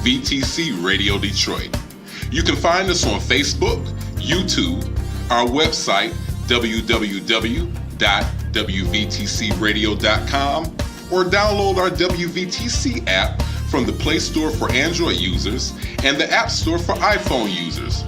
WVTC Radio Detroit. You can find us on Facebook, YouTube, our website, www.wvtcradio.com, or download our WVTC app from the Play Store for Android users and the App Store for iPhone users.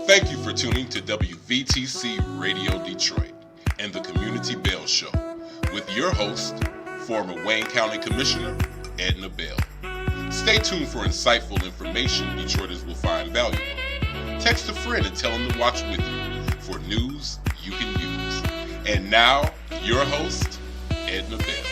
Thank you for tuning to WVTC Radio Detroit and the Community Bell Show with your host, former Wayne County Commissioner, Edna Bell. Stay tuned for insightful information Detroiters will find valuable. Text a friend and tell them to watch with you for news you can use. And now, your host, Edna Bell.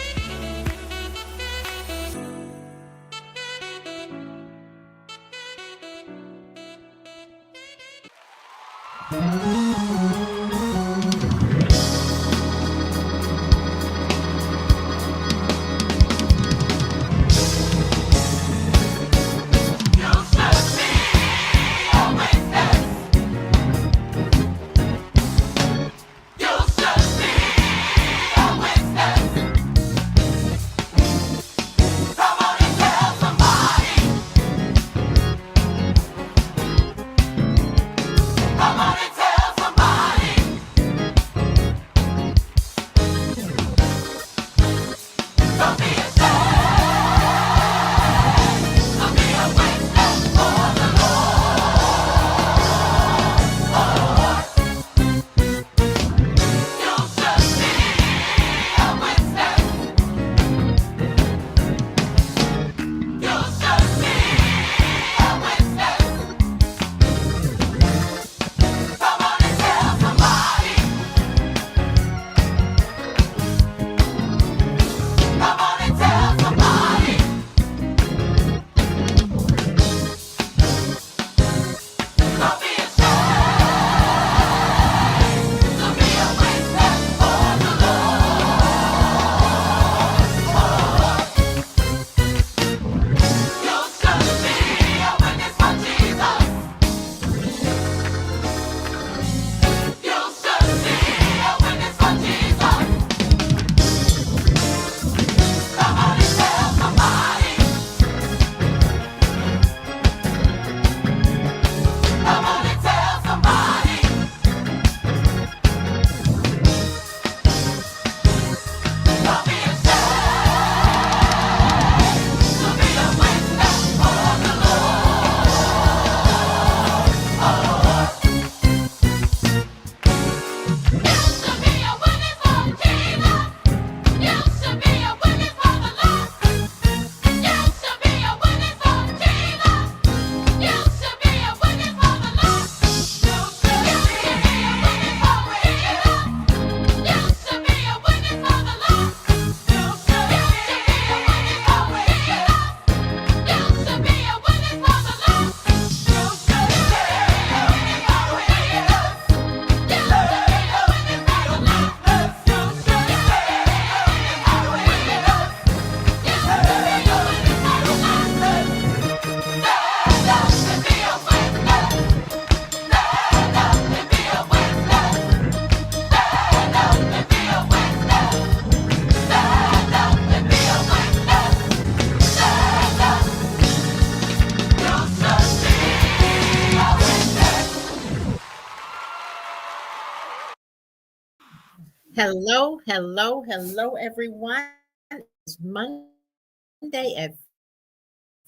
Hello, everyone. It's Monday at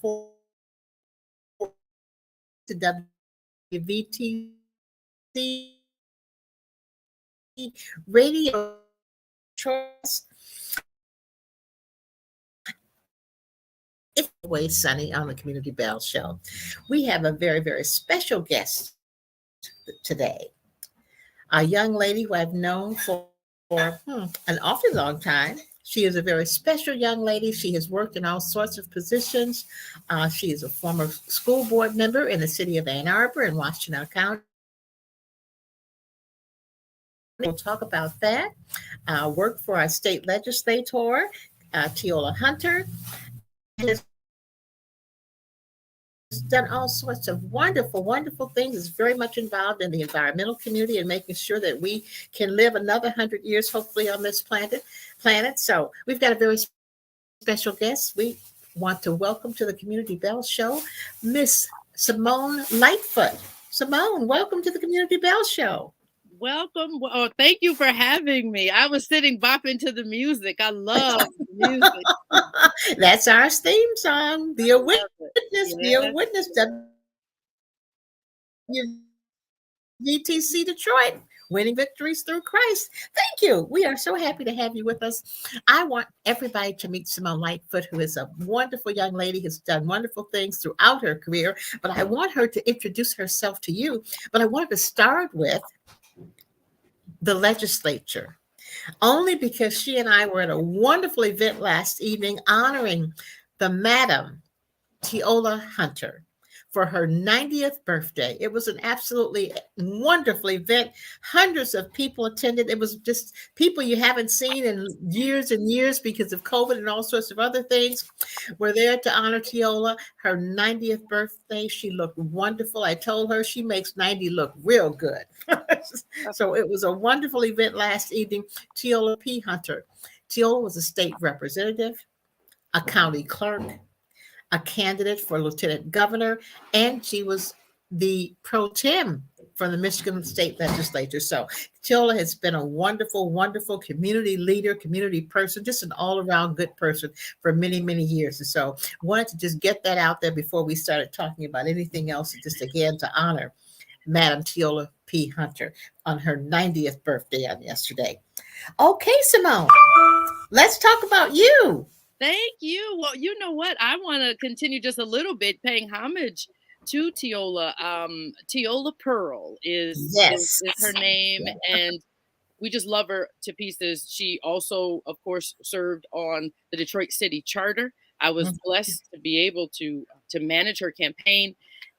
4 to WVTC Radio Choice. It's always sunny on the Community Bell Show. We have a very, very special guest today. A young lady who I've known for an awfully long time. She is a very special young lady. She has worked in all sorts of positions. She is a former school board member in the city of Ann Arbor in Washington County. We'll talk about that. Worked for our state legislator, Teola Hunter. done all sorts of wonderful, wonderful things. Is very much involved in the environmental community and making sure that we can live another 100 years, hopefully, on this planet. So we've got a very special guest. We want to welcome to the Community Bell Show, Miss Simone Lightfoot. Simone, welcome to the Community Bell Show. Welcome. Oh, thank you for having me. I was sitting bopping to the music. I love music. That's our theme song. Be a witness. Yes. Be a witness. WVTC Detroit, winning victories through Christ. Thank you. We are so happy to have you with us. I want everybody to meet Simone Lightfoot, who is a wonderful young lady, has done wonderful things throughout her career. But I want her to introduce herself to you. But I wanted to start with the legislature, only because she and I were at a wonderful event last evening honoring the Madam Teola Hunter for her 90th birthday. It was an absolutely wonderful event. Hundreds of people attended. It was just people you haven't seen in years and years because of COVID and all sorts of other things. We're there to honor Teola, her 90th birthday. She looked wonderful. I told her she makes 90 look real good. So it was a wonderful event last evening. Teola P. Hunter. Teola was a state representative, a county clerk, a candidate for lieutenant governor, and she was the pro tem for the Michigan State Legislature. So Teola has been a wonderful, wonderful community leader, community person, just an all-around good person for many, many years. And so wanted to just get that out there before we started talking about anything else, just again to honor Madam Teola P. Hunter on her 90th birthday on yesterday. Okay, Simone, let's talk about you. Thank you. Well, you know what? I want to continue just a little bit paying homage to Teola. Teola Pearl is her name, and we just love her to pieces. She also, of course, served on the Detroit City Charter. I was blessed to be able to manage her campaign,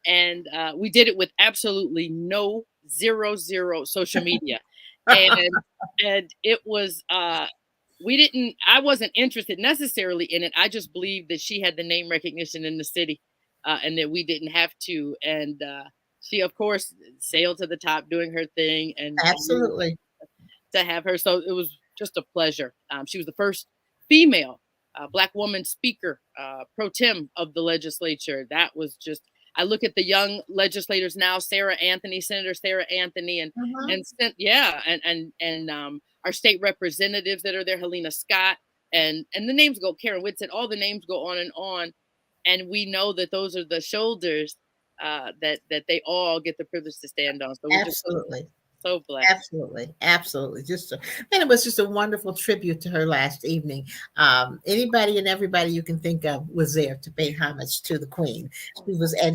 and we did it with absolutely zero social media, and it was. I wasn't interested necessarily in it. I just believed that she had the name recognition in the city and that we didn't have to. And she, of course, sailed to the top doing her thing. And absolutely to have her. So it was just a pleasure. She was the first female Black woman speaker pro tem of the legislature. That was just, I look at the young legislators now, Senator Sarah Anthony, and our state representatives that are there, Helena Scott, and the names go, Karen Whitsett, all the names go on. And we know that those are the shoulders that they all get the privilege to stand on. So we're absolutely. So blessed. Absolutely. And it was just a wonderful tribute to her last evening. Anybody and everybody you can think of was there to pay homage to the Queen.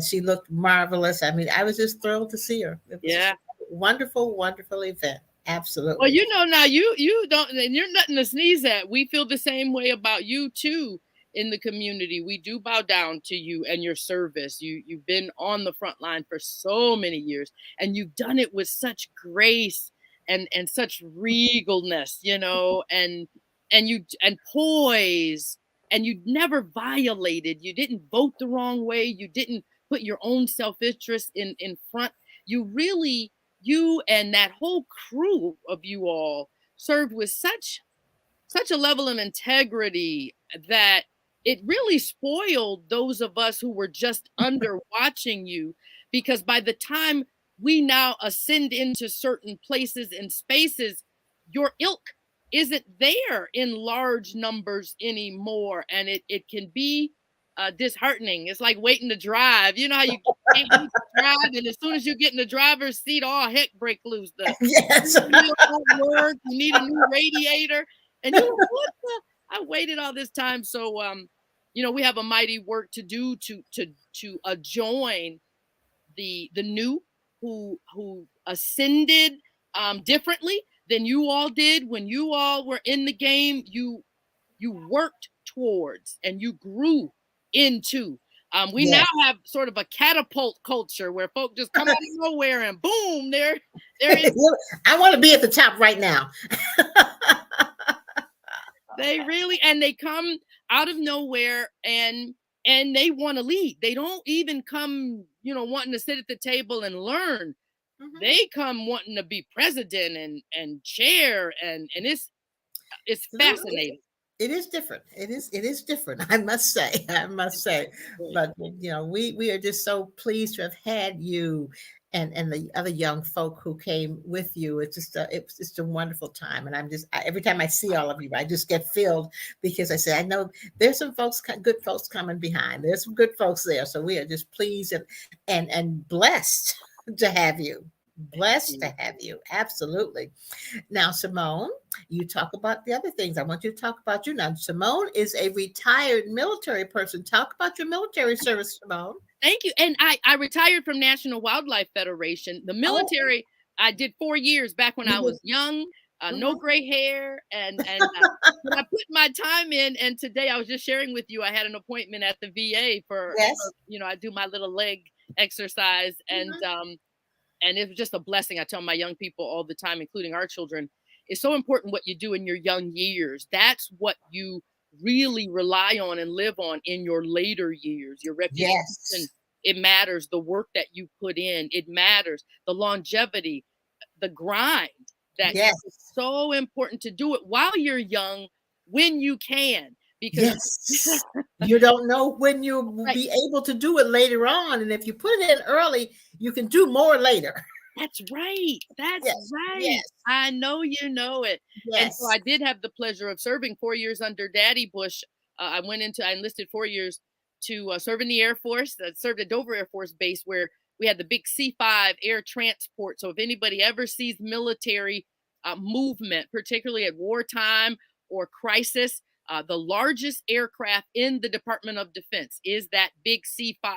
She looked marvelous. I mean, I was just thrilled to see her. It was a wonderful, wonderful event. Absolutely. Well, you know, now you don't, and you're nothing to sneeze at. We feel the same way about you too. In the community, we do bow down to you and your service. You've been on the front line for so many years, and you've done it with such grace and such regalness, you know, and poise, and you never violated. You didn't vote the wrong way. You didn't put your own self-interest in front. You and that whole crew of you all served with such a level of integrity that it really spoiled those of us who were just under watching you, because by the time we now ascend into certain places and spaces, your ilk isn't there in large numbers anymore. And it can be disheartening. It's like waiting to drive. You know how you can't wait to drive, and as soon as you get in the driver's seat, all heck break loose. Yes. Work, you need a new radiator. And you're like, what the? I waited all this time. So, you know, we have a mighty work to do to join the new who ascended differently than you all did when you all were in the game. You worked towards and you grew into. We now have sort of a catapult culture where folk just come out of nowhere and boom, there is. I want to be at the top right now. They really, and they come out of nowhere, and and they want to lead. They don't even come, wanting to sit at the table and learn. Mm-hmm. They come wanting to be president and chair, and it's fascinating. It is different. It is different. I must say. But we are just so pleased to have had you and the other young folk who came with you. It's just a wonderful time. And every time I see all of you, I just get filled, because I say, I know there's some good folks coming behind. There's some good folks there. So we are just pleased and blessed to have you. Blessed to have you. Absolutely. Now, Simone, you talk about the other things. I want you to talk about you now. Simone is a retired military person. Talk about your military service, Simone. Thank you. And I retired from National Wildlife Federation. The military, I did 4 years back when I was young, no gray hair. And I put my time in. And today I was just sharing with you, I had an appointment at the VA for I do my little leg exercise. And it was just a blessing. I tell my young people all the time, including our children, it's so important what you do in your young years. That's what you really rely on and live on in your later years. Your reputation, it matters. The work that you put in, it matters. The longevity, the grind, it's so important to do it while you're young, when you can. Because you don't know when you'll be able to do it later on. And if you put it in early, you can do more later. That's right. That's right. Yes. I know you know it. Yes. And so I did have the pleasure of serving 4 years under Daddy Bush. I enlisted 4 years to serve in the Air Force. I served at Dover Air Force Base, where we had the big C-5 air transport. So if anybody ever sees military movement, particularly at wartime or crisis, the largest aircraft in the Department of Defense is that big C-5.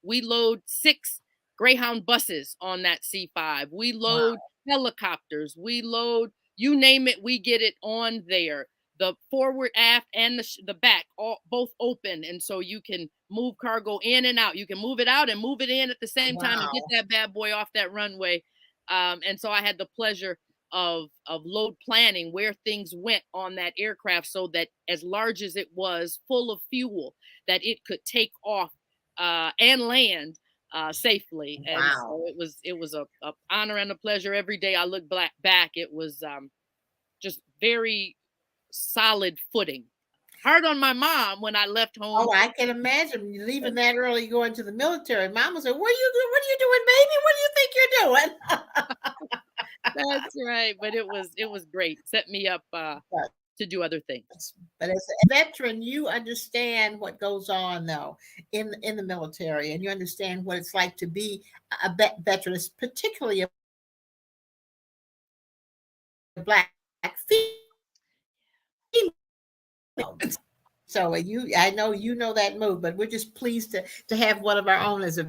We load 6 Greyhound buses on that C-5. We load helicopters. We load, you name it, we get it on there. The forward, aft, and the back, both open. And so you can move cargo in and out. You can move it out and move it in at the same time and get that bad boy off that runway. And so I had the pleasure of load planning where things went on that aircraft, so that as large as it was, full of fuel, that it could take off and land safely. And so it was a honor and a pleasure. Every day I look back, it was just very solid footing. Hard on my mom when I left home. Oh, I can imagine you leaving that early, going to the military. Mama said, what are you doing, baby? What do you think you're doing? That's right. But it was great. Set me up to do other things. But as a veteran, you understand what goes on, though, in the military, and you understand what it's like to be a veteran, particularly a Black female. So I know you know that move, but we're just pleased to have one of our own as a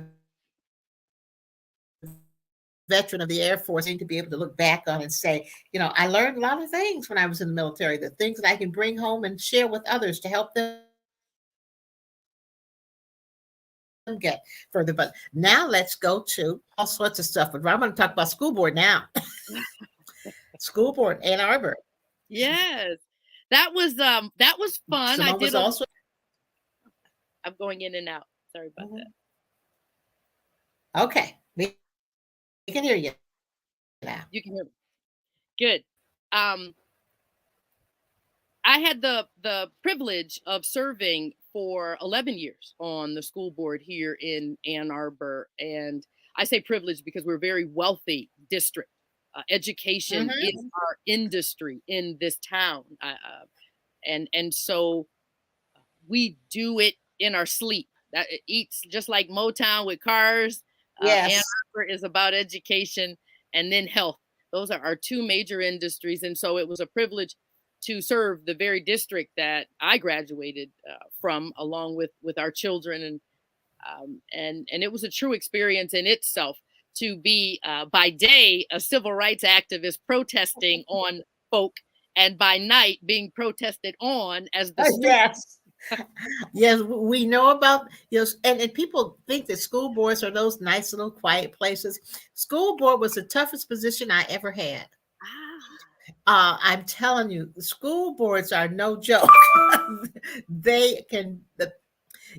veteran of the Air Force, and to be able to look back on and say, I learned a lot of things when I was in the military, the things that I can bring home and share with others to help them get further. But now let's go to all sorts of stuff. But I'm going to talk about school board now. School board, Ann Arbor. Yes. That was fun. Simone I did also. I'm going in and out. Sorry about that. Okay. We can hear you now. You can hear me. Good. I had the privilege of serving for 11 years on the school board here in Ann Arbor. And I say privilege because we're a very wealthy district. Education is our industry in this town. And so we do it in our sleep. That it eats just like Motown with cars. Ann Arbor is about education and then health. Those are our two major industries. And so it was a privilege to serve the very district that I graduated from, along with our children. And it was a true experience in itself to be, by day, a civil rights activist protesting on folk, and by night being protested on as the students. Yes, we know about, and people think that school boards are those nice little quiet places. School board was the toughest position I ever had. I'm telling you, the school boards are no joke.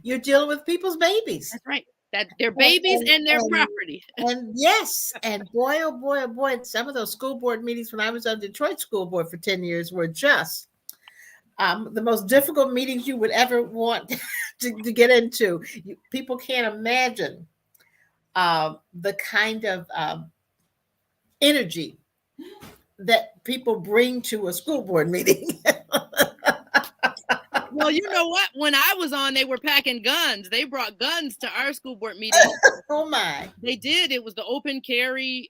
you're dealing with people's babies. That's right. That their babies and their property. And yes, and boy, oh boy, oh boy, some of those school board meetings when I was on Detroit School Board for 10 years were just the most difficult meetings you would ever want to get into. People can't imagine the kind of energy that people bring to a school board meeting. Well, you know what? When I was on, they were packing guns. They brought guns to our school board meeting. Oh my! They did. It was the open carry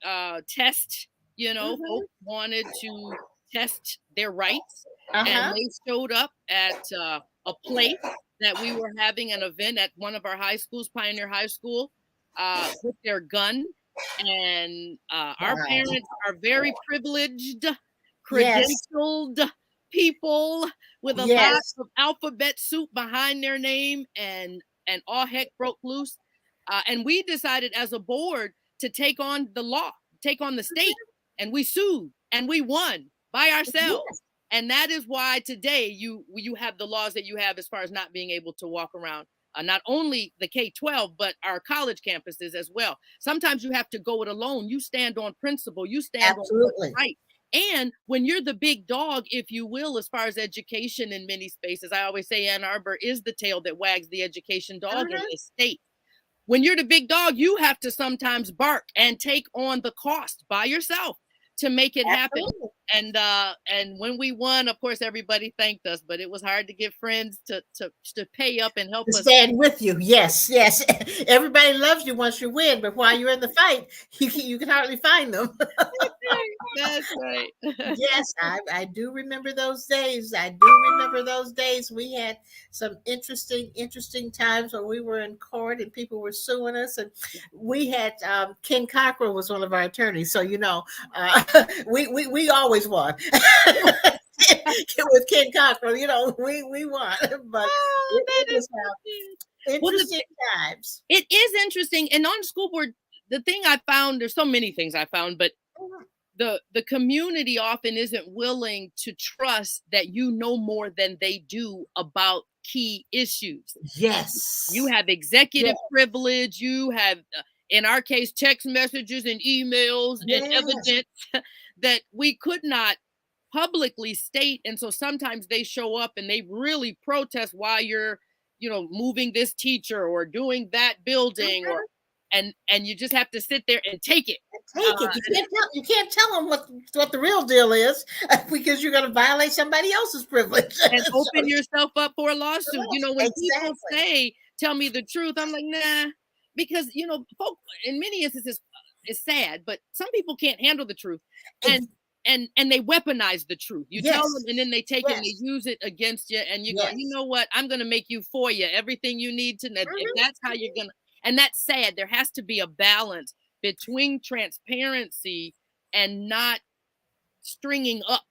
test. You know, folks wanted to test their rights, and they showed up at a place that we were having an event at one of our high schools, Pioneer High School, with their gun. And our parents are very privileged, credentialed people with a lot of alphabet soup behind their name, and all heck broke loose. And we decided as a board to take on the law, take on the state, and we sued and we won by ourselves. And that is why today you have the laws that you have as far as not being able to walk around not only the K-12, but our college campuses as well. Sometimes you have to go it alone. You stand on principle. You stand on what's right. And when you're the big dog, if you will, as far as education in many spaces, I always say Ann Arbor is the tail that wags the education dog in the state. When you're the big dog, you have to sometimes bark and take on the cost by yourself to make it happen. And when we won, of course, everybody thanked us, but it was hard to get friends to pay up and help us. Stand with you. Yes. Everybody loves you once you win, but while you're in the fight, you can hardly find them. That's right. Yes, I do remember those days. We had some interesting times when we were in court and people were suing us, and we had Ken Cockrell was one of our attorneys. So we always won. With Ken Cockrell, we won. But it was interesting times. It is interesting. And on school board, the thing I found, there's so many things I found, but the community often isn't willing to trust that you know more than they do about key issues. Yes. You have executive privilege. You have, in our case, text messages and emails and evidence that we could not publicly state. And so sometimes they show up and they really protest why you're, moving this teacher or doing that building or and you just have to sit there and take it. You can't tell them what the real deal is because you're going to violate somebody else's privilege and open yourself up for a lawsuit. When people say, "Tell me the truth," I'm like, nah, because folk in many instances it's sad, but some people can't handle the truth, and they weaponize the truth. You tell them, and then they take it and they use it against you, and you go, you know what? I'm going to make you for you everything you need to know. If that's how you're gonna. And that's sad. There has to be a balance between transparency and not stringing up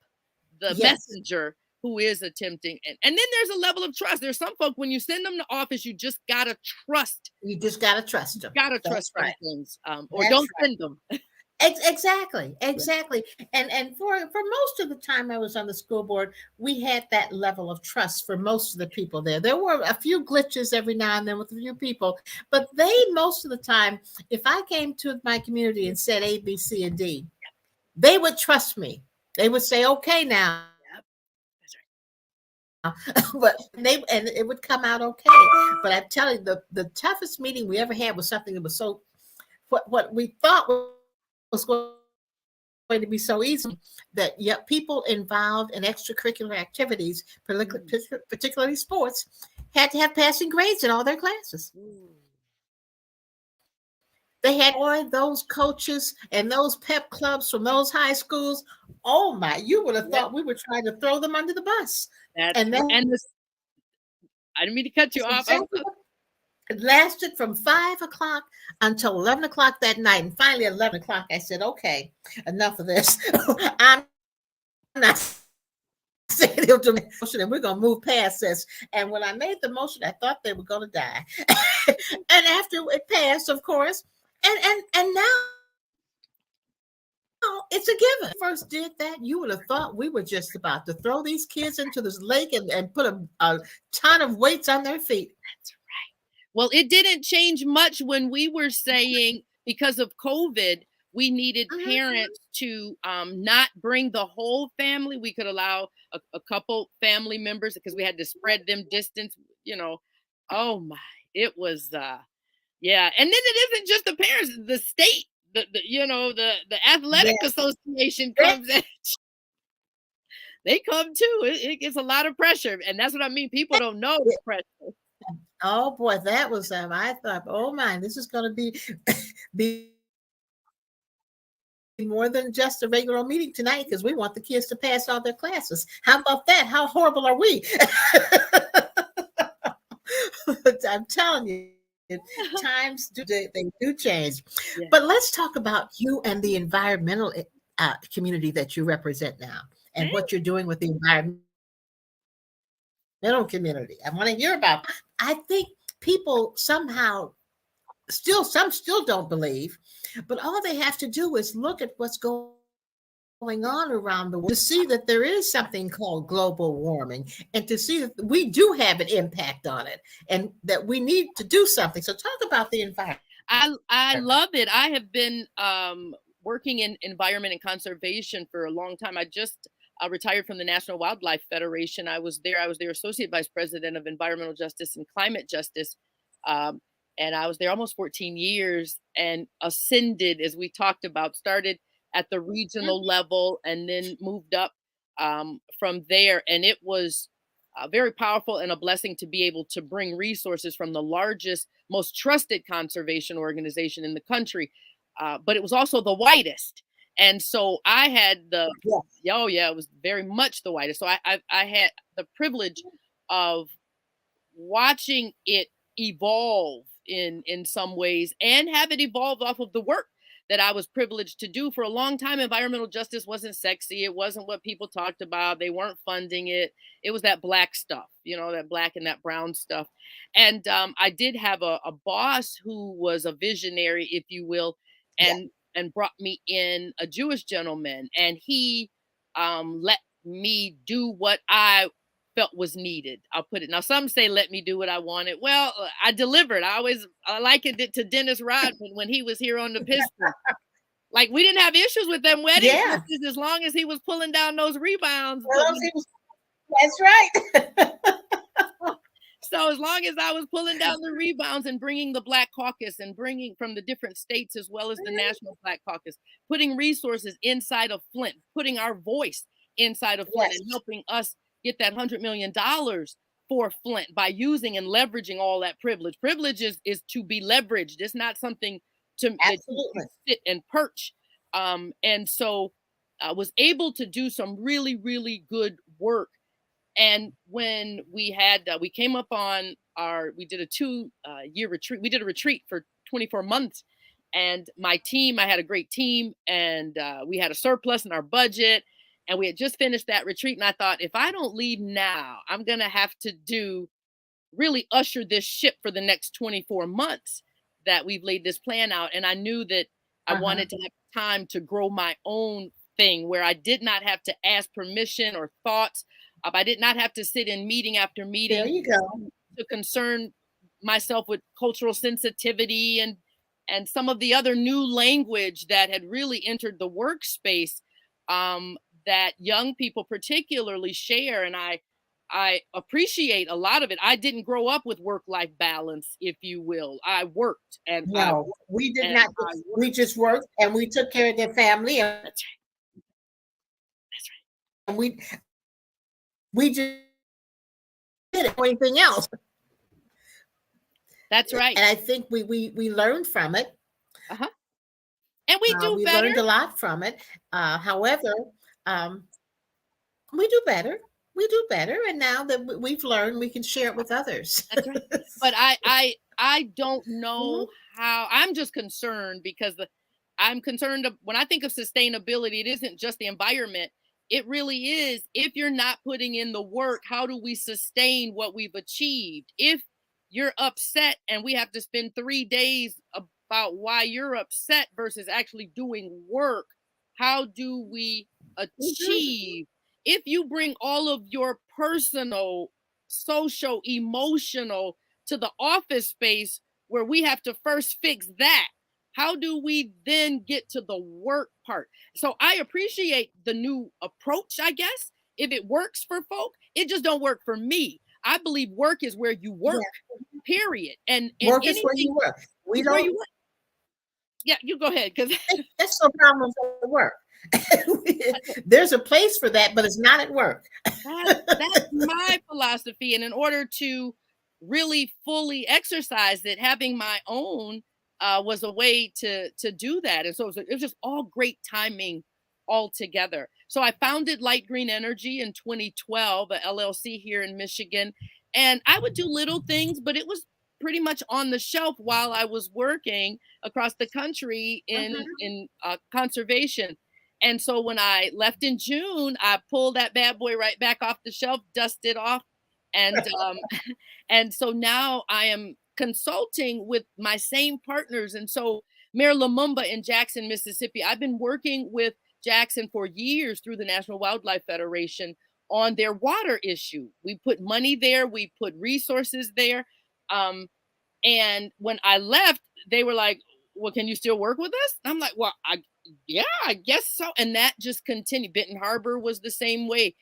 the messenger who is attempting. And then there's a level of trust. There's some folk, when you send them to office, you just got to trust. You just got to trust them. Got to trust things. Or don't send them. Exactly. And for most of the time I was on the school board, we had that level of trust for most of the people there. There were a few glitches every now and then with a few people, but most of the time, if I came to my community and said A, B, C, and D, they would trust me. They would say, okay, now. But it would come out okay. But I'm telling you, the toughest meeting we ever had was something that was so what we thought was going to be so easy that people involved in extracurricular activities, particularly sports, had to have passing grades in all their classes. They had those coaches and those pep clubs from those high schools. Oh my! You would have thought we were trying to throw them under the bus. I didn't mean to cut you off. It lasted from 5 o'clock until 11 o'clock that night. And finally at 11 o'clock, I said, okay, enough of this. I'm not saying he'll do the motion and we're going to move past this. And when I made the motion, I thought they were going to die. And after it passed, of course, and now it's a given. First did that, you would have thought we were just about to throw these kids into this lake and put a ton of weights on their feet. That's right. Well, it didn't change much when we were saying because of COVID, we needed parents to not bring the whole family. We could allow a couple family members because we had to spread them distance, you know. Oh my, it was yeah. And then it isn't just the parents, the state, the athletic association comes in. They come too. It gets a lot of pressure. And that's what I mean. People don't know the pressure. Oh boy, that was I thought, oh my, this is gonna be more than just a regular meeting tonight because we want the kids to pass all their classes. How about that? How horrible are we? I'm telling you, times they do change. Yeah. But let's talk about you and the environmental community that you represent now, and what you're doing with the environmental community. I want to hear about. I think people somehow some still don't believe, but all they have to do is look at what's going on around the world to see that there is something called global warming, and to see that we do have an impact on it, and that we need to do something. So talk about the environment. I love it. I have been working in environment and conservation for a long time. I just retired from the National Wildlife Federation. I was their associate vice president of environmental justice and climate justice. And I was there almost 14 years and ascended, as we talked about, started at the regional level and then moved up from there. And it was very powerful and a blessing to be able to bring resources from the largest, most trusted conservation organization in the country. But it was also the widest. And so I had it was very much the widest. So I had the privilege of watching it evolve in some ways and have it evolve off of the work that I was privileged to do. For a long time, environmental justice wasn't sexy. It wasn't what people talked about. They weren't funding it. It was that black stuff, that black and that brown stuff. And I did have a boss who was a visionary, if you will, and brought me in, a Jewish gentleman, and he let me do what I felt was needed. I'll put it. Now, some say, let me do what I wanted. Well, I delivered. I likened it to Dennis Rodman when he was here on the Pistons. Like, we didn't have issues with them wedding dresses as long as he was pulling down those rebounds. That's right. So as long as I was pulling down the rebounds and bringing the Black Caucus and bringing from the different states as well as the National Black Caucus, putting resources inside of Flint, putting our voice inside of Flint, and helping us get that $100 million for Flint by using and leveraging all that privilege. Privilege is to be leveraged. It's not something to sit and perch. And so I was able to do some really, really good work. And when we came up on we did a 2-year retreat. We did a retreat for 24 months. And my team, I had a great team, and we had a surplus in our budget. And we had just finished that retreat. And I thought, if I don't leave now, I'm going to have to really usher this ship for the next 24 months that we've laid this plan out. And I knew that I wanted to have time to grow my own thing where I did not have to ask permission or thoughts. I did not have to sit in meeting after meeting. There you go. To concern myself with cultural sensitivity and some of the other new language that had really entered the workspace that young people particularly share. And I appreciate a lot of it. I didn't grow up with work-life balance, if you will. I worked. And we did not. We just worked and we took care of their family. That's right. And we just did anything else. That's right. And I think we learned from it. And we do we better. We learned a lot from it. However, we do better. We do better. And now that we've learned, we can share it with others. That's right. But I don't know how. I'm just concerned because I'm concerned when I think of sustainability, it isn't just the environment. It really is. If you're not putting in the work, how do we sustain what we've achieved? If you're upset and we have to spend 3 days about why you're upset versus actually doing work, how do we achieve? If you bring all of your personal, social, emotional to the office space where we have to first fix that, how do we then get to the work part? So I appreciate the new approach, I guess. If it works for folk, it just don't work for me. I believe work is where you work, period. And work is where you work. We don't. You work. Yeah, you go ahead, because that's no problem for work. There's a place for that, but it's not at work. That's my philosophy. And in order to really fully exercise it, having my own was a way to do that. And so it was just all great timing all together. So I founded Light Green Energy in 2012, a LLC here in Michigan. And I would do little things, but it was pretty much on the shelf while I was working across the country in conservation. And so when I left in June, I pulled that bad boy right back off the shelf, dusted off, and and so now I am consulting with my same partners. And so Mayor Lumumba in Jackson, Mississippi, I've been working with Jackson for years through the National Wildlife Federation on their water issue. We put money there, we put resources there. And when I left, they were like, well, can you still work with us? I'm like, well, yeah, I guess so. And that just continued. Benton Harbor was the same way.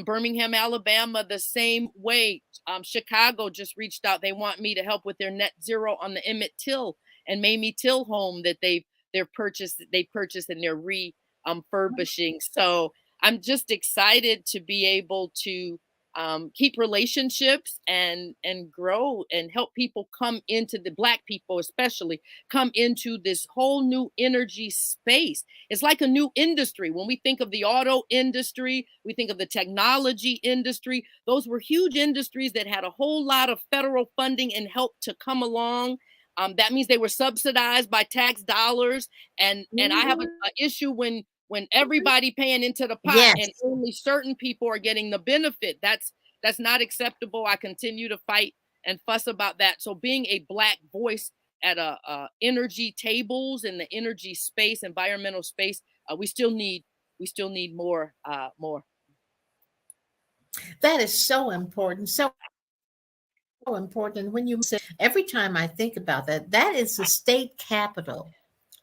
Birmingham, Alabama, the same way. Chicago just reached out. They want me to help with their net zero on the Emmett Till and Mamie Till home that they purchased and they're refurbishing. So I'm just excited to be able to keep relationships and grow and help people come into the Black people, especially come into this whole new energy space. It's like a new industry. When we think of the auto industry, we think of the technology industry. Those were huge industries that had a whole lot of federal funding and help to come along. That means they were subsidized by tax dollars. And I have an issue when everybody paying into the pot and only certain people are getting the benefit. That's not acceptable. I continue to fight and fuss about that. So being a Black voice at energy tables in the energy space, environmental space, we still need more. That is so important. So important. When you say, every time I think about that, that is the state capital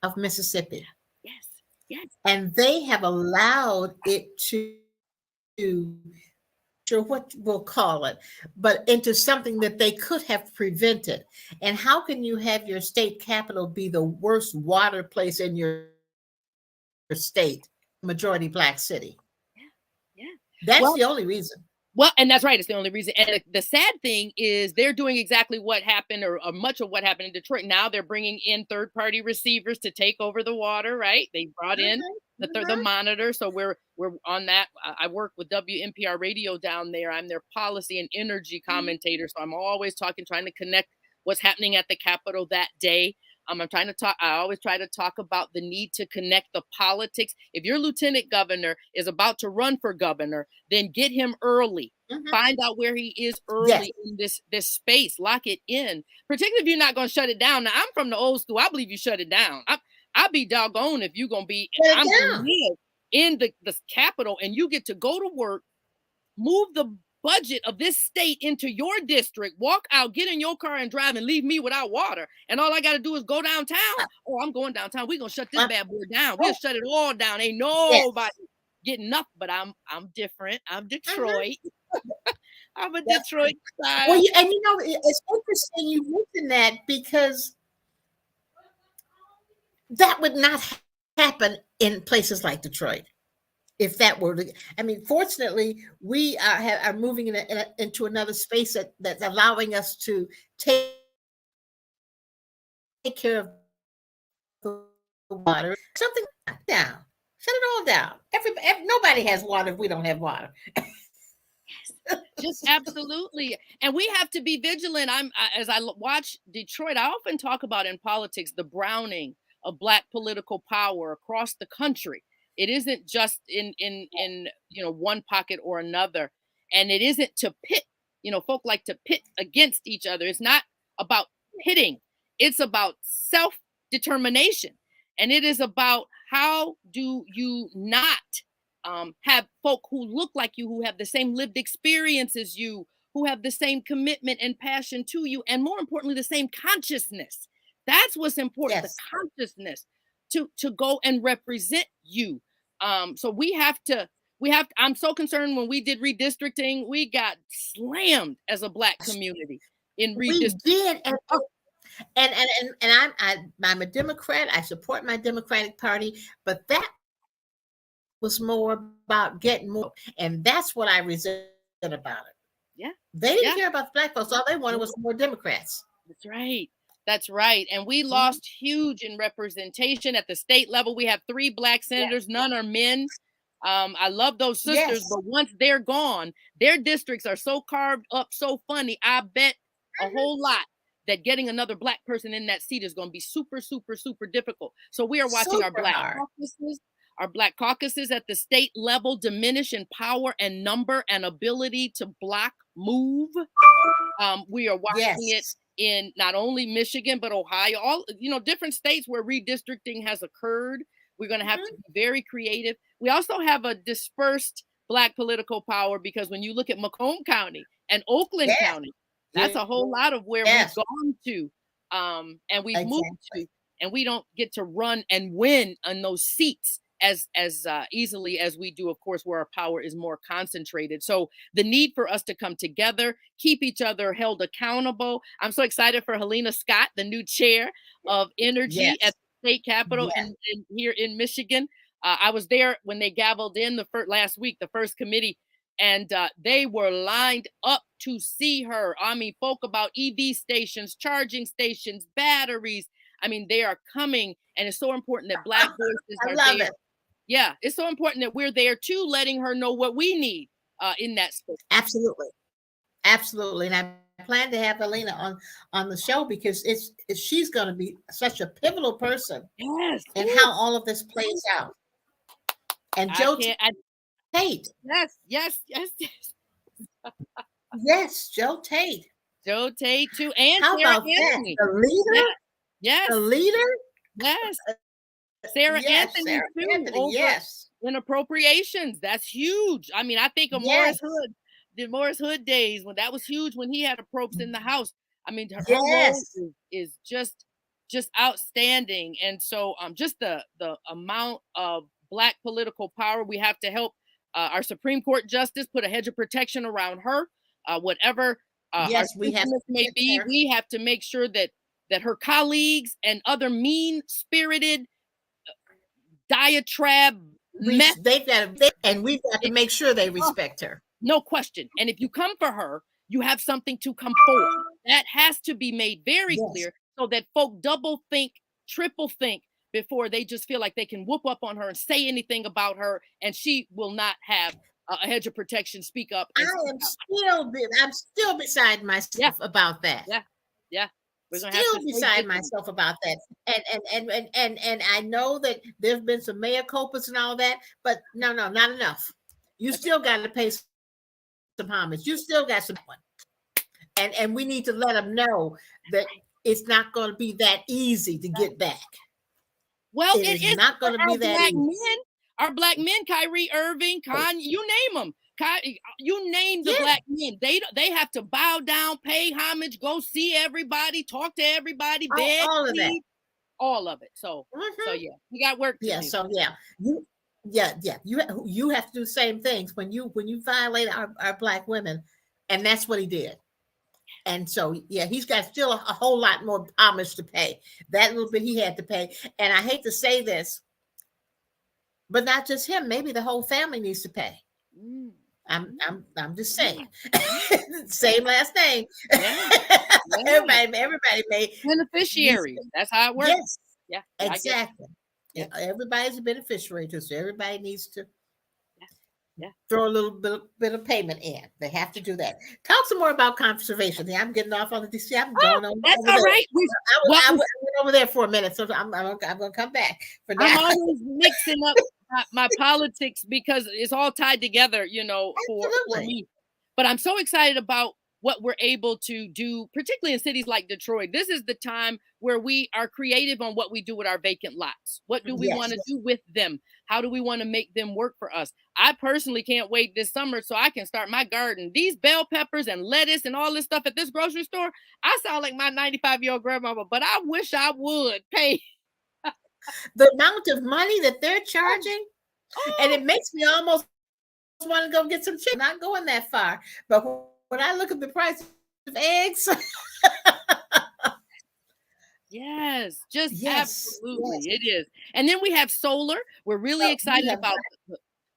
of Mississippi. Yes. And they have allowed it to sure what we'll call it, but into something that they could have prevented. And how can you have your state capital be the worst water place in your state, majority Black city? Yeah. That's the only reason. Well, and that's right. It's the only reason. And the sad thing is they're doing exactly what happened or much of what happened in Detroit. Now they're bringing in third-party receivers to take over the water, right? They brought in the monitor. So we're on that. I work with WNPR radio down there. I'm their policy and energy commentator. So I'm always trying to connect what's happening at the Capitol that day. I always try to talk about the need to connect the politics. If your lieutenant governor is about to run for governor, then get him early. Find out where he is early in this space. Lock it in, particularly if you're not going to shut it down. Now, I'm from the old school. I believe you shut it down. I'll be doggone if you're going to be in the Capitol and you get to go to work, move the budget of this state into your district, walk out, get in your car and drive and leave me without water. And all I got to do is go downtown. Oh, I'm going downtown. We're going to shut this bad boy down. We'll shut it all down. Ain't nobody getting up, but I'm different. I'm Detroit. I'm a Detroit style. Well, and it's interesting you mention that because that would not happen in places like Detroit. If that were to, fortunately, we are moving into another space that's allowing us to take care of the water. Something down, shut it all down. Nobody has water if we don't have water. Just absolutely. And we have to be vigilant. As I watch Detroit, I often talk about in politics the browning of Black political power across the country. It isn't just in one pocket or another. And it isn't to pit, folk like to pit against each other. It's not about pitting. It's about self-determination. And it is about how do you not have folk who look like you, who have the same lived experience as you, who have the same commitment and passion to you, and more importantly, the same consciousness. That's what's important, the consciousness to go and represent you. So we have to, I'm so concerned when we did redistricting, we got slammed as a Black community in redistricting. We did. And I'm a Democrat. I support my Democratic Party, but that was more about getting more. And that's what I resent about it. Yeah. They didn't care about the Black folks. All they wanted was more Democrats. That's right. That's right. And we lost huge in representation at the state level. We have 3 Black senators. None are men. I love those sisters, but once they're gone, their districts are so carved up, so funny. I bet a whole lot that getting another Black person in that seat is going to be super, super, super difficult. So we are watching our Black caucuses at the state level diminish in power and number and ability to block move. We are watching it in not only Michigan, but Ohio, all, different states where redistricting has occurred. We're going to have to be very creative. We also have a dispersed Black political power, because when you look at Macomb County and Oakland County, that's a whole lot of where we've gone to, and we've moved to, and we don't get to run and win on those seats as easily as we do, of course, where our power is more concentrated. So the need for us to come together, keep each other held accountable. I'm so excited for Helena Scott, the new chair of energy at the state capitol and here in Michigan. I was there when they gavelled in last week, the first committee, and they were lined up to see her. I mean, folk about EV stations, charging stations, batteries. I mean, they are coming, and it's so important that Black voices are there. Yeah, it's so important that we're there too, letting her know what we need in that space. Absolutely. And I plan to have Helena on the show, because she's going to be such a pivotal person in how all of this plays out. And Joe Tate. Yes. Yes, Joe Tate. Joe Tate too, and how Sarah about Anthony. That? The leader? Yes. The leader? Yes. Sarah Anthony too, in appropriations. That's huge. I mean, I think of Morris Hood, the Morris Hood days, when that was huge, when he had approps in the House. I mean, her role is just outstanding. And so just the amount of Black political power, we have to help our Supreme Court justice put a hedge of protection around her, whatever our may be. We have to make sure that her colleagues and other mean-spirited diatribe we've got to make sure they respect her. No question. And if you come for her, you have something to come for. That has to be made very clear, so that folk double think, triple think before they just feel like they can whoop up on her and say anything about her, and she will not have a hedge of protection. Speak up. I'm still beside myself about that. Yeah. Still beside myself about that. And I know that there's been some mea culpas and all that, but no, not enough. You still got to pay some homage. You still got some one. And we need to let them know that it's not going to be that easy to get back. Well, it is not going to be that easy. Our Black men, Kyrie Irving, you name them. You name the Black men. They have to bow down, pay homage, go see everybody, talk to everybody, beg, all of that, all of it. So we got work to do. So you have to do the same things when you violate our Black women, and that's what he did. And so he's got still a whole lot more homage to pay. That little bit he had to pay, and I hate to say this, but not just him. Maybe the whole family needs to pay. I'm just saying. Same last name. Everybody made beneficiaries. That's how it works. Yes. Yeah. Exactly. Everybody's a beneficiary too. So everybody needs to throw a little bit of payment in. They have to do that. Talk some more about conservation. I'm getting off on the DC. I'm going on. That's all right. I went over there for a minute, so I'm going to come back for now. I'm always mixing up my politics because it's all tied together, for me. But I'm so excited about what we're able to do, particularly in cities like Detroit. This is the time where we are creative on what we do with our vacant lots. What do we want to do with them? How do we want to make them work for us? I personally can't wait this summer so I can start my garden. These bell peppers and lettuce and all this stuff at this grocery store, I sound like my 95-year-old grandmama, but I wish I would pay the amount of money that they're charging. And it makes me almost want to go get some chicken. Not going that far, but when I look at the price of eggs, yes, absolutely, it is. And then we have solar. We're really excited about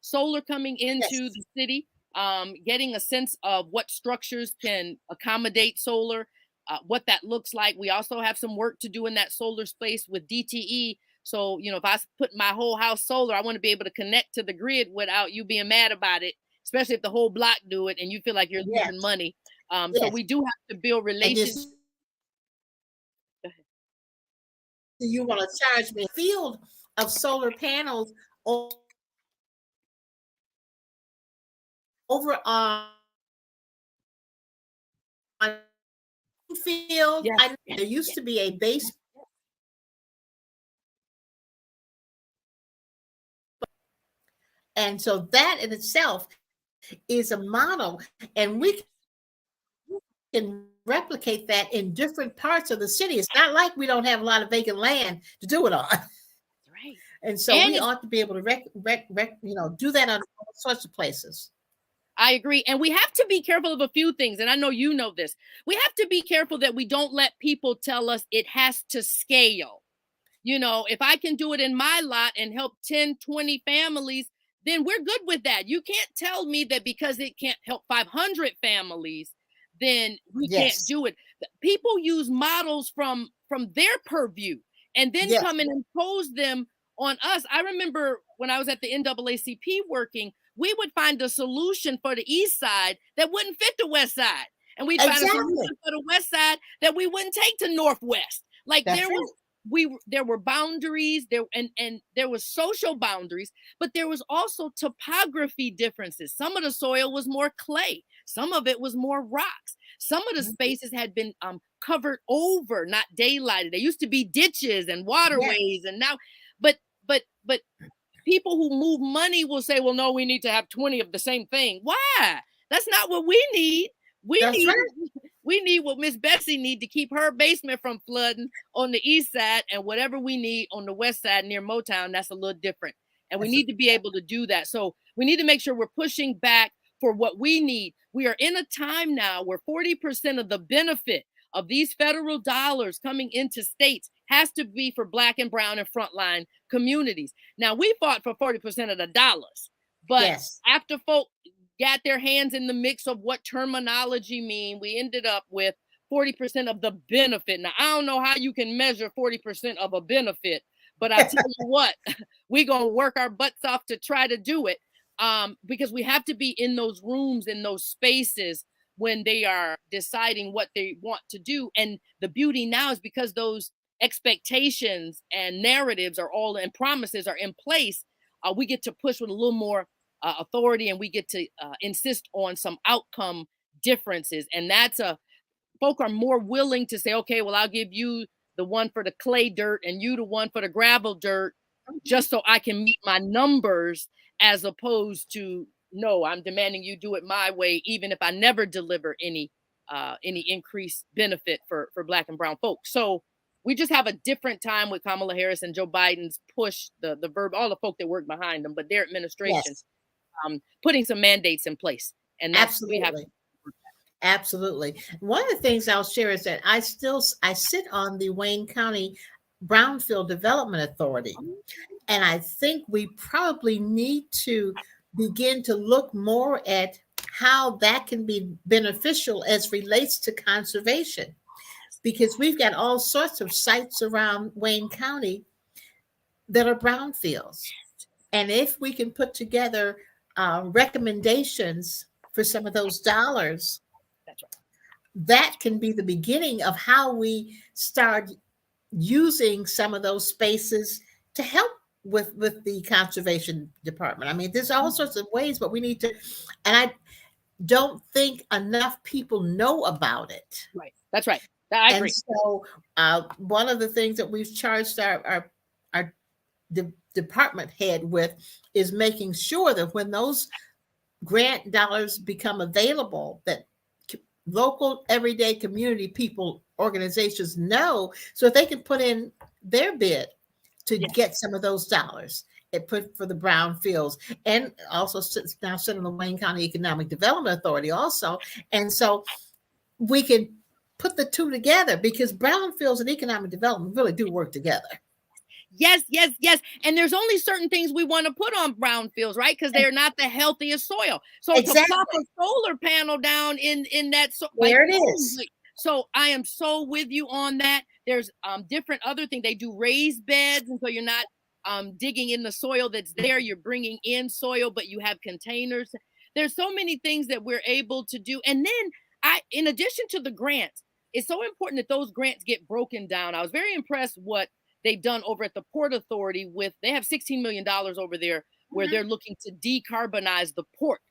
solar coming into the city, getting a sense of what structures can accommodate solar, what that looks like. We also have some work to do in that solar space with DTE. So, if I put my whole house solar, I want to be able to connect to the grid without you being mad about it, especially if the whole block do it and you feel like you're losing money. So we do have to build relationships. You want to charge me a field of solar panels over on field. There used to be a base. And so that in itself is a model, and we can replicate that in different parts of the city. It's not like we don't have a lot of vacant land to do it on. Right. And so we ought to be able to do that on all sorts of places. I agree. And we have to be careful of a few things. And I know you know this. We have to be careful that we don't let people tell us it has to scale. If I can do it in my lot and help 10, 20 families, then we're good with that. You can't tell me that because it can't help 500 families, then we can't do it. People use models from their purview and then come and impose them on us. I remember when I was at the NAACP working, we would find a solution for the east side that wouldn't fit the west side. And we'd find a solution for the west side that we wouldn't take to northwest. Like there were boundaries there, and there was social boundaries, but there was also topography differences. Some of the soil was more clay, some of it was more rocks, some of the spaces had been covered over, not daylighted. There used to be ditches and waterways, and now but people who move money will say, well, no, we need to have 20 of the same thing. Why? That's not what we need. We need what Miss Betsy need to keep her basement from flooding on the east side, and whatever we need on the west side near Motown, that's a little different. And we need to be able to do that. So we need to make sure we're pushing back for what we need. We are in a time now where 40% of the benefit of these federal dollars coming into states has to be for Black and brown and frontline communities. Now, we fought for 40% of the dollars, but after folk got their hands in the mix of what terminology mean, we ended up with 40% of the benefit. Now, I don't know how you can measure 40% of a benefit, but I tell you what, we're going to work our butts off to try to do it, because we have to be in those rooms, in those spaces when they are deciding what they want to do. And the beauty now is because those expectations and narratives are all and promises are in place, we get to push with a little more authority, and we get to insist on some outcome differences. And that's folk are more willing to say, okay, well, I'll give you the one for the clay dirt and you the one for the gravel dirt, just so I can meet my numbers, as opposed to, no, I'm demanding you do it my way, even if I never deliver any increased benefit for Black and brown folks. So we just have a different time with Kamala Harris and Joe Biden's push, the verb, all the folk that work behind them, but their administration putting some mandates in place. And that's what we have. Absolutely. One of the things I'll share is that I sit on the Wayne County Brownfield Development Authority. And I think we probably need to begin to look more at how that can be beneficial as relates to conservation, because we've got all sorts of sites around Wayne County that are brownfields. And if we can put together recommendations for some of those dollars, that can be the beginning of how we start using some of those spaces to help with the conservation department. I mean, there's all sorts of ways, but we need to, and don't think enough people know about it. Right. That's right. I agree. And so one of the things that we've charged our department head with is making sure that when those grant dollars become available, that local everyday community people, organizations know, so if they can put in their bid to get some of those dollars. It put for the brownfields, and also now sit on the Wayne County Economic Development Authority also. And so we can put the two together, because brownfields and economic development really do work together. Yes, yes, yes. And there's only certain things we want to put on brownfields, right? Because they're not the healthiest soil. So to plop a solar panel down in that, there it is. So I am so with you on that. There's different other things. They do raised beds, and so you're not digging in the soil that's there. You're bringing in soil, but you have containers. There's so many things that we're able to do. And then in addition to the grants, it's so important that those grants get broken down. I was very impressed what they've done over at the Port Authority they have $16 million over there where they're looking to decarbonize the port.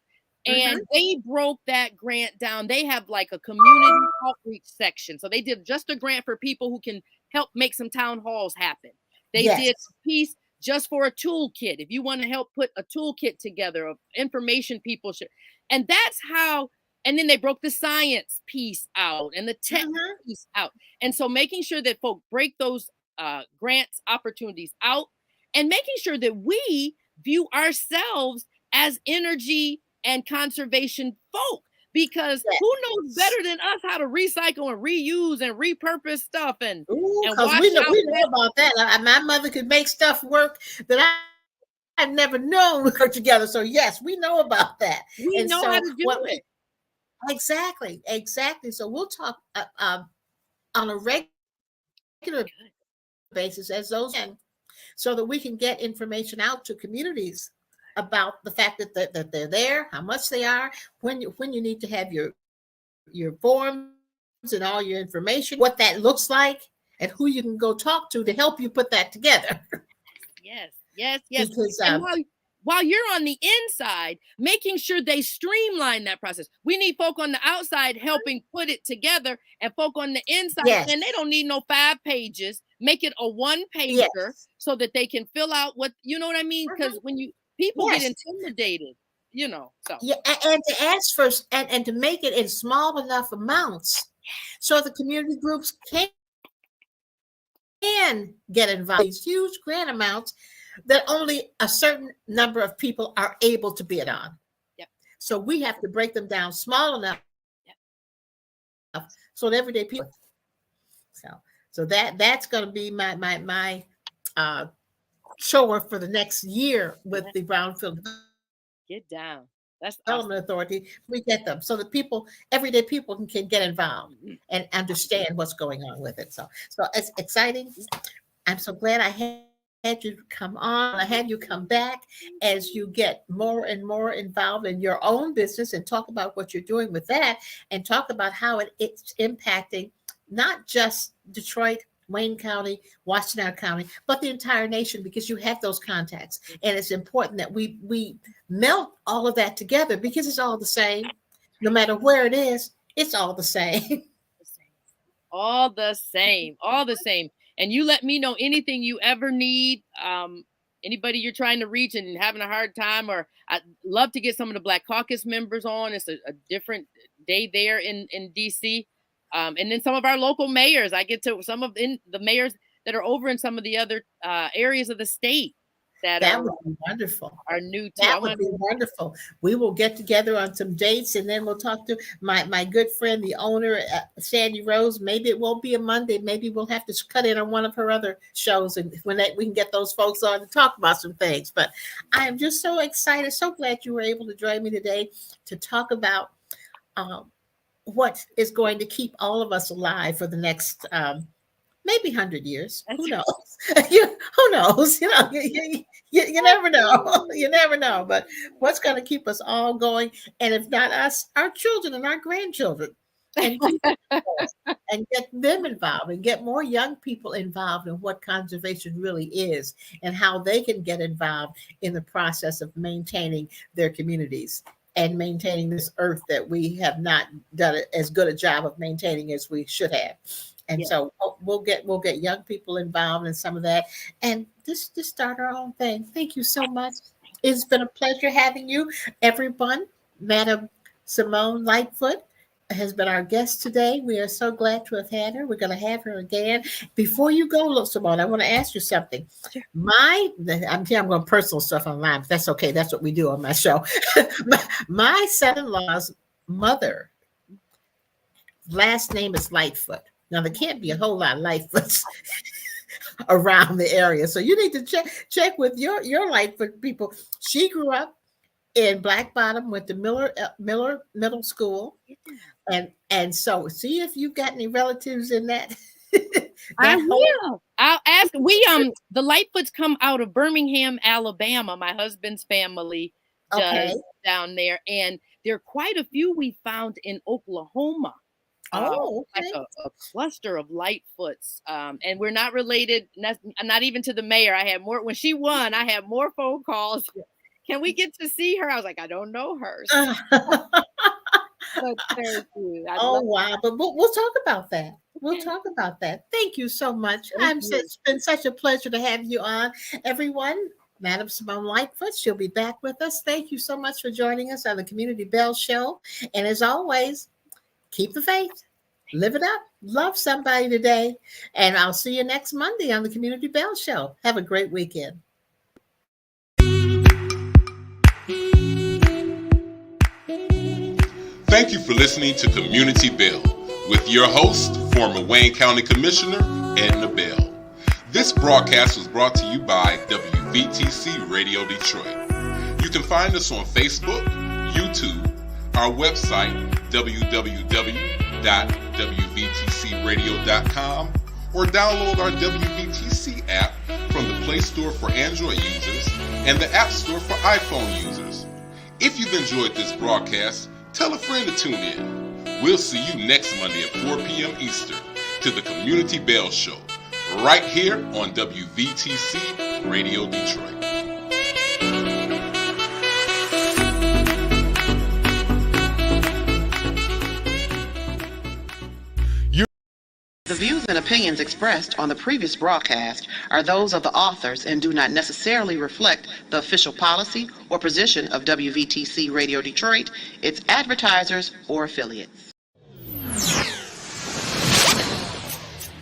And they broke that grant down. They have like a community outreach section. So they did just a grant for people who can help make some town halls happen. They did a piece just for a toolkit. If you want to help put a toolkit together of information people should. And that's how, and then they broke the science piece out and the tech piece out. And so making sure that folk break those grants opportunities out, and making sure that we view ourselves as energy and conservation folk, because who knows better than us how to recycle and reuse and repurpose stuff and because we know about that. My mother could make stuff work that I'd never known would work together. So yes, we know about that. We know how to do it. Exactly. So we'll talk on a regular basis as those can, so that we can get information out to communities about the fact that they're there, how much they are, when you need to have your forms and all your information, what that looks like, and who you can go talk to help you put that together. Yes. Because, and while you're on the inside, making sure they streamline that process. We need folk on the outside helping put it together, and folk on the inside, and they don't need no 5 pages. Make it a 1-pager so that they can fill out what, you know what I mean? Because when people get intimidated, so. Yeah, and to ask for, and to make it in small enough amounts so the community groups can get involved. These huge grant amounts that only a certain number of people are able to bid on. So we have to break them down small enough so that everyday people. So that's going to be my chore for the next year with the Brownfield Get down. That's Development Authority. We get them so that everyday people can get involved and understand what's going on with it. So it's exciting. I'm so glad I had you come on. I had you come back as you get more and more involved in your own business, and talk about what you're doing with that, and talk about how it's impacting not just Detroit, Wayne County, Washington County, but the entire nation, because you have those contacts. And it's important that we melt all of that together, because it's all the same. No matter where it is, it's all the same. All the same. And you let me know anything you ever need. Anybody you're trying to reach and having a hard time, or I'd love to get some of the Black Caucus members on. It's a different day there in DC. And then some of our local mayors. I get to some of the mayors that are over in some of the other areas of the state. That would be wonderful. Are new too. That would be wonderful. We will get together on some dates, and then we'll talk to my good friend, the owner, Sandy Rose. Maybe it won't be a Monday. Maybe we'll have to cut in on one of her other shows, and when we can get those folks on to talk about some things. But I am just so excited, so glad you were able to join me today to talk about what is going to keep all of us alive for the next maybe 100 years. Who knows? Who knows? You never know. You never know. But what's going to keep us all going? And if not us, our children and our grandchildren, and get them involved, and get more young people involved in what conservation really is, and how they can get involved in the process of maintaining their communities and maintaining this earth that we have not done as good a job of maintaining as we should have. And so we'll get young people involved in some of that, and just start our own thing. Thank you so much. It's been a pleasure having you, everyone. Madam Simone Lightfoot has been our guest today. We are so glad to have had her. We're going to have her again. Before you go, Simone, I want to ask you something. Sure. I'm going personal stuff online, but that's okay. That's what we do on my show. my son-in-law's mother, last name is Lightfoot. Now, there can't be a whole lot of Lightfoots around the area. So you need to check with your Lightfoot people. She grew up in Black Bottom, went to Miller Middle School. And so see if you've got any relatives in that. I will. I'll ask. The Lightfoots come out of Birmingham, Alabama. My husband's family does down there. And there are quite a few we found in Oklahoma. Like a cluster of Lightfoots, and we're not related, not even to the mayor. I had more when she won. I had more phone calls. Can we get to see her? I was like, I don't know her. Wow! But we'll talk about that. We'll talk about that. Thank you so much. It's been such a pleasure to have you on, everyone. Madam Simone Lightfoot, she'll be back with us. Thank you so much for joining us on the Community Bell Show. And as always, keep the faith, live it up, love somebody today. And I'll see you next Monday on the Community Bell Show. Have a great weekend. Thank you for listening to Community Bell with your host, former Wayne County Commissioner, Edna Bell. This broadcast was brought to you by WVTC Radio Detroit. You can find us on Facebook, YouTube, our website, www.wvtcradio.com, or download our WVTC app from the Play Store for Android users and the App Store for iPhone users. If you've enjoyed this broadcast, tell a friend to tune in. We'll see you next Monday at 4 p.m. Eastern to the Community Bell Show, right here on WVTC Radio Detroit. The views and opinions expressed on the previous broadcast are those of the authors and do not necessarily reflect the official policy or position of WVTC Radio Detroit, its advertisers, or affiliates.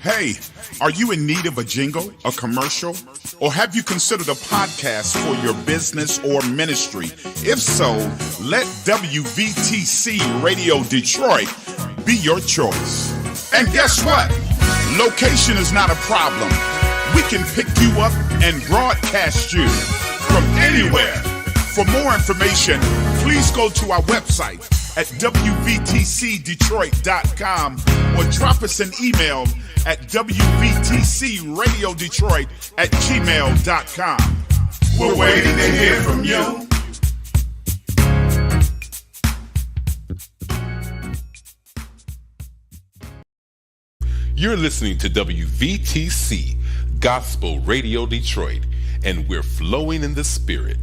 Hey, are you in need of a jingle, a commercial, or have you considered a podcast for your business or ministry? If so, let WVTC Radio Detroit be your choice. And guess what? Location is not a problem. We can pick you up and broadcast you from anywhere. For more information, please go to our website at wvtcdetroit.com or drop us an email at wvtcradiodetroit@gmail.com. We're waiting to hear from you. You're listening to WVTC Gospel Radio Detroit, and we're flowing in the Spirit.